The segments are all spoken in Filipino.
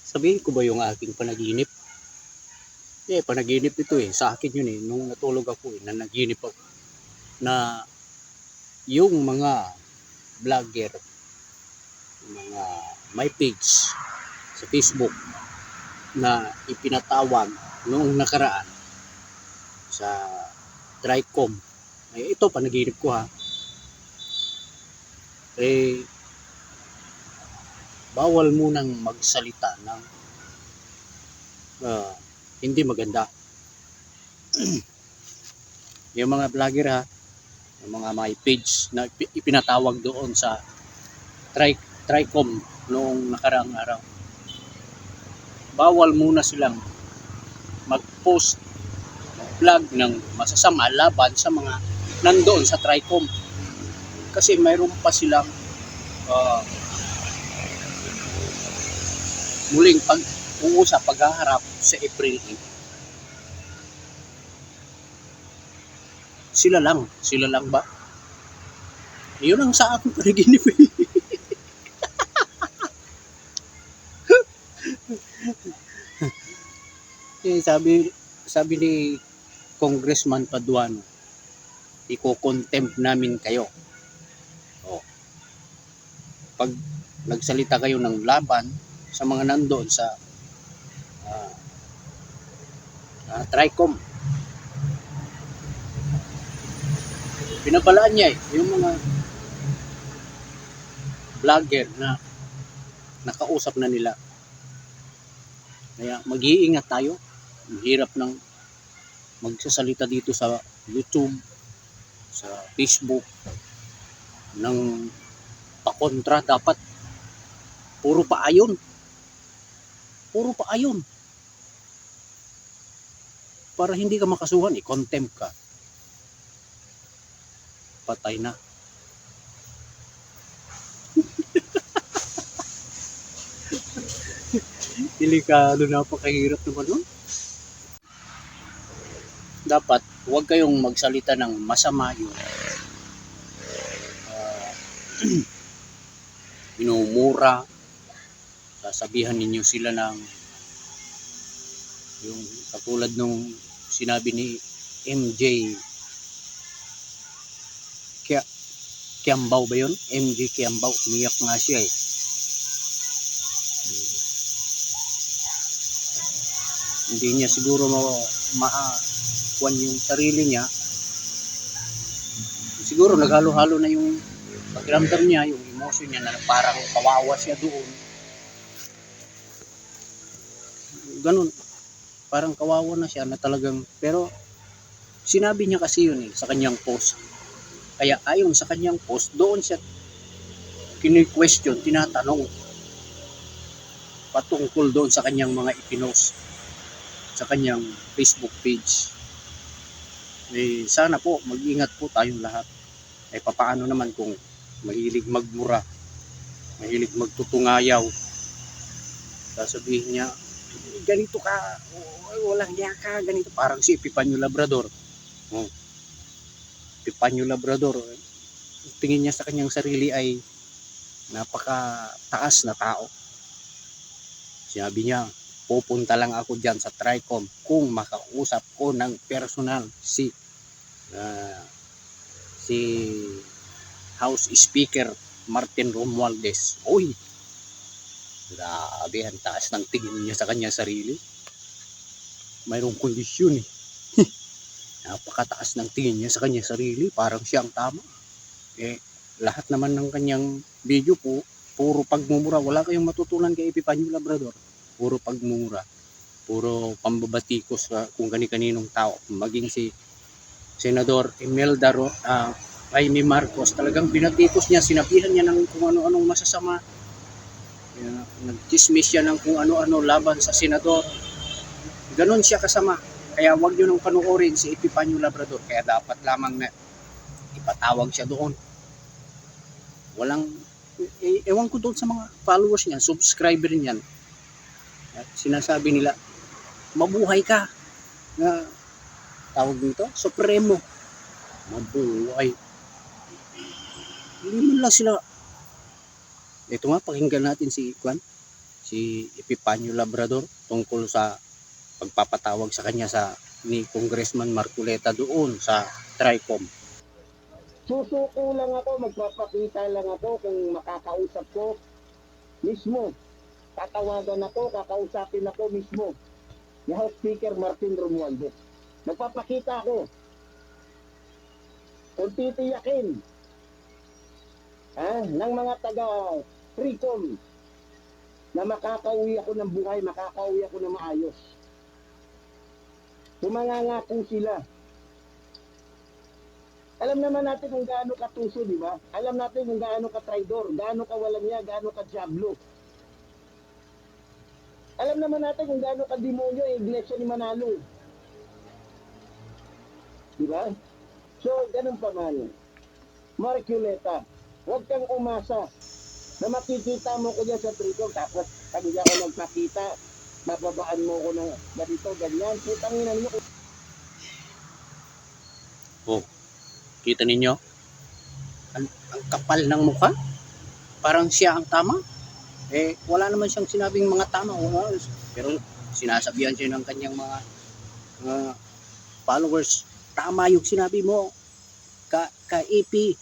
Sabihin ko ba yung aking panaginip? Panaginip ito sa akin yun nung natulog ako na naginip ako na yung mga vlogger, mga may page sa Facebook na ipinatawag noong nakaraan sa TRICOM. Ito panaginip ko ha. Bawal munang magsalita ng hindi maganda. Yung mga vlogger ha, yung mga may page na ipinatawag doon sa TRICOM noong nakaraang araw. Bawal muna silang mag-post vlog ng masasama laban sa mga nandoon sa TRICOM. Kasi mayroon pa silang muling pag-uusap, paghaharap sa April 8. Sila lang ba? Yun ang sa aking panaginip. Sabi ni Congressman Paduano, iko-contempt namin kayo. Pag nagsalita kayo ng laban sa mga nandoon sa TRICOM. Pinabalaan niya yung mga vlogger na nakausap na nila. Kaya mag-iingat tayo. Ang hirap ng magsasalita dito sa YouTube, sa Facebook ng pakontra. Dapat puro paayon. Para hindi ka makasuhan, i-contempt ka. Patay na. Delikado, napakahirap naman nun. Dapat huwag kayong magsalita ng masama yun. Minumura, sasabihan ninyo sila ng yung katulad nung sinabi ni MJ Kiambao ba yun? MJ Kiambao, umiyak nga siya Hindi niya siguro maakuan yung sarili niya. Siguro naghalo-halo na yung pakiramdam niya, yung emotion niya na parang kawawa siya doon. Ganun. Parang kawawa na siya na talagang, pero sinabi niya kasi yun sa kanyang post. Kaya ayon sa kanyang post, doon siya kini-question, tinatanong patungkol doon sa kanyang mga ipinost sa kanyang Facebook page. Sana po mag-ingat po tayong lahat. Papaano naman kung mahilig magmura, mahilig magtutungayaw, sasabihin niya ganito ka, walang hiya ka, ganito, parang si Epifanio Labrador. Epifanio Labrador, tingin niya sa kanyang sarili ay napakataas na tao. Sinabi niya, pupunta lang ako dyan sa TRICOM kung makausap ko ng personal si House Speaker Martin Romualdez. Uy, grabe, ang taas ng tingin niya sa kanyang sarili. Mayroong kondisyon napakataas ng tingin niya sa kanyang sarili, parang siya ang tama. Lahat naman ng kanyang video po puro pagmumura. Wala kayong matutunan kay Epifanio Labrador. Puro pagmumura, puro pambabatikos kung kani-kaninong tao. Maging si Senador Imelda Jaime Marcos, talagang binatikos niya, sinabihan niya ng kung ano-anong masasama. Nagchismis siya ng kung ano-ano laban sa senador. Ganon siya kasama. Kaya wag niyo nang panuorin si Epifanio Labrador. Kaya dapat lamang na ipatawag siya doon. Ewan ko doon sa mga followers niya, subscriber niyan. At sinasabi nila, mabuhay ka. Na tawag nito, Supremo. Mabuhay. Hindi man lang sila. Ito nga, pakinggan natin si Kwan. si Epifanio Labrador tungkol sa pagpapatawag sa kanya ni Congressman Marcoleta doon sa TRICOM. Susuko lang ako, magpapakita lang ako kung makakausap ko mismo. Tatawagan ako, kakausapin ako mismo ni House Speaker Martin Romualdez. Magpapakita ako. Kung titiyakin ng mga taga-TRICOM na makakauwi ako ng buhay, makakauwi ako ng maayos. Tumangangako sila. Alam naman natin kung gaano katuso, di ba? Alam natin kung gaano ka-traidor, gaano ka-walang niya, gaano ka-diablo. Alam naman natin kung gaano ka-demonyo yung iglesia ni Manalo. Di ba? So, ganun pa man. Marcoleta, huwag kang umasa na makikita mo ko dyan sa TRICOM, tapos pag hindi ako nagpakita, mababaan mo ko ng ganito, ganyan. Putangin nyo. Oh, kita ninyo? Ang kapal ng mukha. Parang siya ang tama. Wala naman siyang sinabing mga tama. Pero sinasabihan siya ng kanyang mga followers. Tama yung sinabi mo. Ka-EP.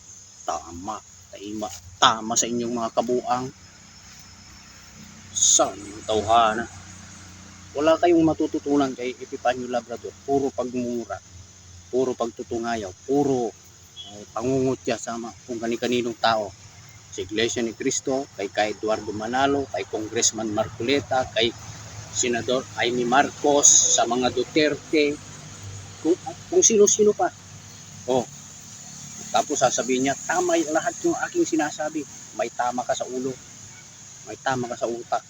Tama. Tama sa inyong mga kabuang. Saan yung tawhana? Wala kayong matututunan kay Epifanio Labrador. Puro pagmumura. Puro pagtutungayaw. Puro pangungutya sa kung kani-kaninong tao. Sa Iglesia ni Cristo, kay Eduardo Manalo, kay Congressman Marcoleta, kay Senador Amy Marcos, sa mga Duterte, kung sino-sino pa. Tapos sasabihin niya, tama lahat yung aking sinasabi. May tama ka sa ulo. May tama ka sa utak.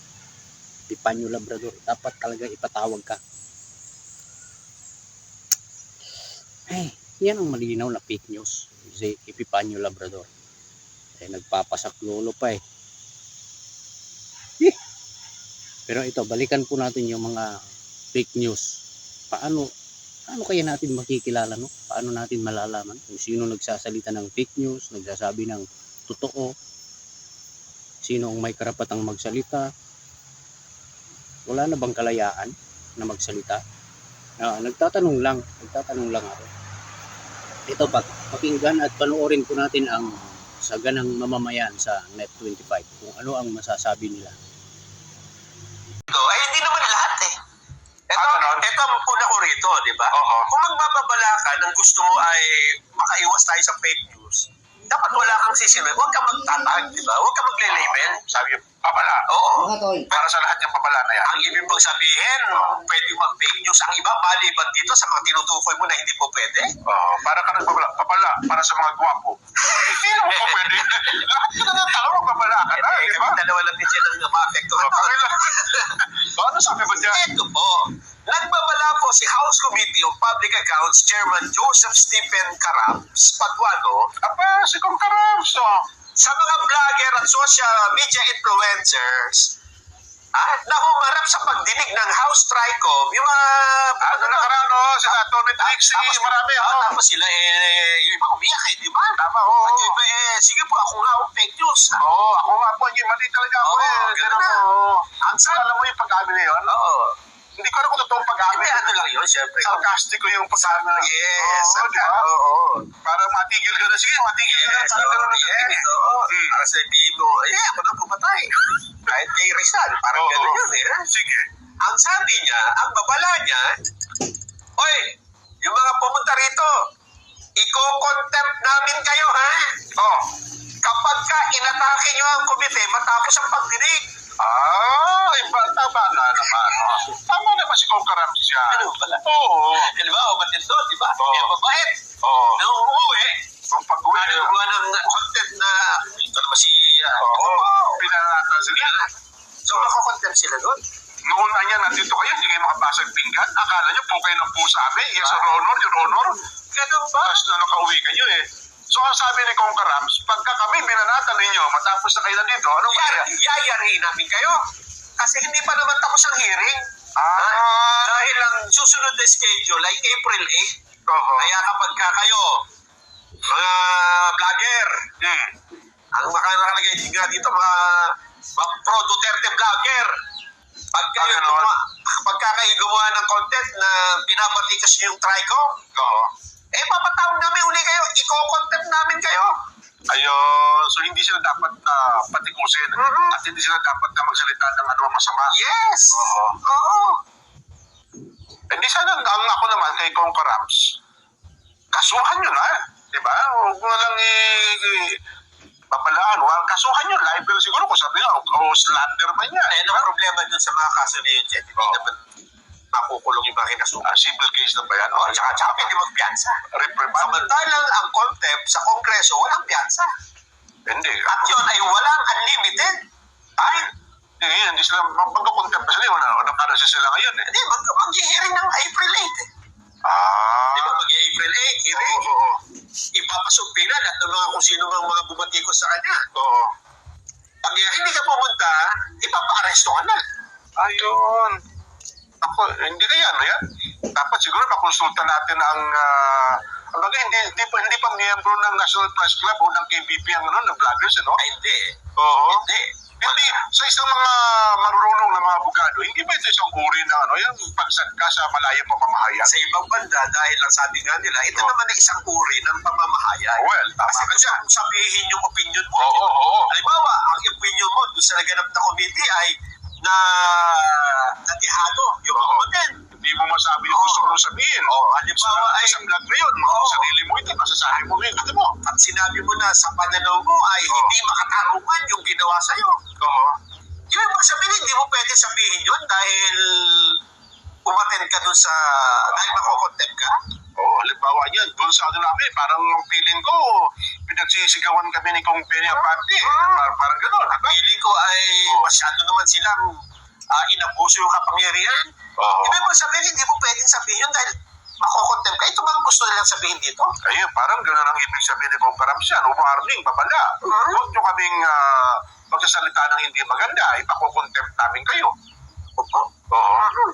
Epifanio Labrador, dapat talaga ipatawag ka. Yan ang malinaw na fake news. Si Epifanio Labrador. Nagpapasaklolo pa Pero ito, balikan po natin yung mga fake news. Paano kaya natin makikilala, no? Paano natin malalaman kung sino nagsasalita ng fake news, nagsasabi ng totoo, sino ang may karapatang magsalita? Wala na bang kalayaan na magsalita? Nagtatanong lang ako. Ito, pakinggan at panoorin po natin ang saganang mamamayan sa Net25 kung ano ang masasabi nila. Ay, hindi naman lahat Ito ang puna ko rito, di ba? Kung magbababala ka ng gusto mo ay makaiwas tayo sa fake news, dapat wala kang sisinunod. Huwag kang magtatag, di ba? Huwag kang magle-label. Sabi yung papala. Oo. Para sa lahat ng papala na yan. Ang ibig mong sabihin, pwede mag-fake news. Ang iba, maliban dito sa mga tinutukoy mo na hindi po pwede. Para ka nagpapala. Papala, para sa mga gwapo. Hindi naman po pwede. Lahat ka na ng tao, magpapala ka na. Di ba? Dalawa lang din siya ng maapektuhan. Ano sabi ba dyan? Ito po. Nagbabala po si House Committee on Public Accounts Chairman Joseph Stephen Carabs Paduano Si Kong Karams, sa mga vlogger at social media influencers na humarap sa pagdinig ng House TRICOM, yung mga... nakaraan, si Tony Trixie, marami, Tapos sila, yung iba umiyak di ba? Tama, Yung iba, sige po, ako nga ang fake news. Ako nga po, mali talaga ako Ganun na. Ang alam mo yung pag-amin na yun? Hindi ko na kung totoong pag-amin. Ano lang yun, syempre. Sarcastic ko yung pag-amin. Yes. Para matigil ka na. Sige, matigil ka na. Parang gano'n na Yes. Para sa mo, ako na pumatay. Kahit kay Rizal, parang gano'n yun Sige. Ang sabi niya, ang babala niya, oy, yung mga pumunta rito, iko-contempt namin kayo, kapag ka inatake niyo ang komite matapos ang pagdinig. Tama na naman. Tama naman si Kong Karams yan. Ano pala? Oo. Di ba? Umatid doon, di ba? Oo. Mabait. Nung umuwi, gawa ng content na ito naman si... Pinanatan sila. So, makakontempt sila doon. Noon na yan, nandito kayo, hindi kayo makabasag pinggan. Akala nyo po kayo ng po sa amin. Yes, your honor. Ganun ba? Tapos na nakauwi kayo So, ang sabi ni Kong Karams, pagka kami binanatan ninyo, matapos na kayo nandito, anong kaya? Yayariin namin kayo. Kasi hindi pa naman tapos ang hearing. Dahil ang susunod na schedule ay April 8. Kaya kapag kayo, mga vlogger, ang nakalagay nga dito, mga pro Duterte vlogger. Pagka kayo gumawa ng content na binabatikas niyo yung Trico, Oo. papatawag namin uli kayo, i-content namin kayo. Ayun, so hindi sila dapat patikusin at hindi sila dapat na magsalita ng ano masama. Yes! Oo. Hindi sana, ang ako naman kay Kong Karams, kasuhan nyo na, di ba? Huwag mo na lang papalaan. Kasuhan nyo, libel siguro kung sabi nga, o slander man yan. Ano ang problema dun sa mga kaso na yun, Jet? Hindi naman makukulong yung mga kinasuhan. Civil case na ba yan? Tsaka pwede magpiyansa. Reprimand? Samantalang ang contempt sa Kongreso, walang piyansa. Hindi. At yun ay walang unlimited. Ay, Hindi sila, magkakontempt pa sila, nakarasa sila ngayon eh. hindi, mag-hearing ng April 8 eh. Di ba, mag-April 8, hearing. Oo. Ipapasumpi na lahat ng mga kung sino mga bumatikos sa kanya. Oo. Pag hindi ka pumunta, ipapa-arresto ka na. Ayun. Ako, hindi kaya ano yan? Dapat siguro makonsulta natin ang hindi pa miyembro ng National Press Club o ng KBP ang ng vloggers, ano? Ay, hindi. Oo. Hindi. Hindi, sa isang mga marurunong na mga abogado, hindi ba ito isang uri ng yung pagsadka sa malayang pamamahayag? Sa ibang banda, dahil lang sabi nga nila, ito naman ay isang uri ng pamamahayag. Well, tama Kasi ka kung dyan. sabihin yung opinion mo, Oo. halimbawa, ang opinion mo doon sa naganap na committee ay na natihado yung comment. Hindi mo masabi yung gusto mong sabihin. Halimbawa ay Sa vlog na yun, sarili mo ito, masasabi mo yun. Ano mo? at sinabi mo na sa pananaw mo ay hindi makatarungan yung ginawa sa'yo. Oo. Yung ibig sabihin, hindi mo pwede sabihin yun dahil umattend ka dun sa, dahil makokontempt ka. Oo, halimbawa yan, doon sa ano namin, parang ang feeling ko, pinagsisigawan kami ni Kong Penny Aparte. Parang gano'n. Ang feeling ko ay masyado naman silang inabuso yung kapangyarihan. Oo. Ibig mo sabihin, hindi mo pwedeng sabihin yun dahil makokontempt ka. Ito bang gusto nilang sabihin dito? Ayun, parang gano'n ang ibig sabihin ni Kong Karams yan. Warning, babala. Huwag nyo kaming magsasalita ng hindi maganda. Ipakukontempt namin kayo. Oo.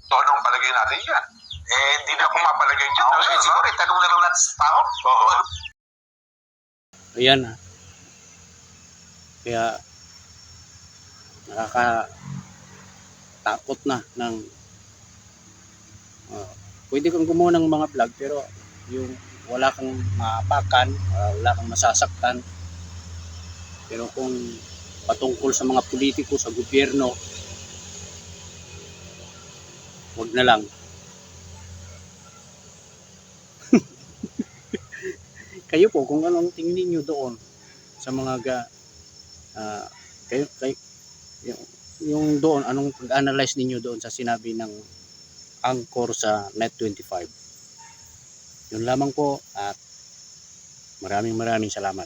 So, anong palagay natin yan? Hindi na akong mapalagay dyan. Okay, siguro itanong na lang natin sa tao. Oo. Ayan. Kaya nakakatakot na ng pwede kang gumawa ng mga vlog pero yung wala kang maapakan, wala kang masasaktan. Pero kung patungkol sa mga politiko, sa gobyerno, wag na lang. Kayo po, kung anong tingin niyo doon sa mga yung doon, anong pag-analyze ninyo doon sa sinabi ng Angkor sa Net25. Yun lamang po at maraming salamat.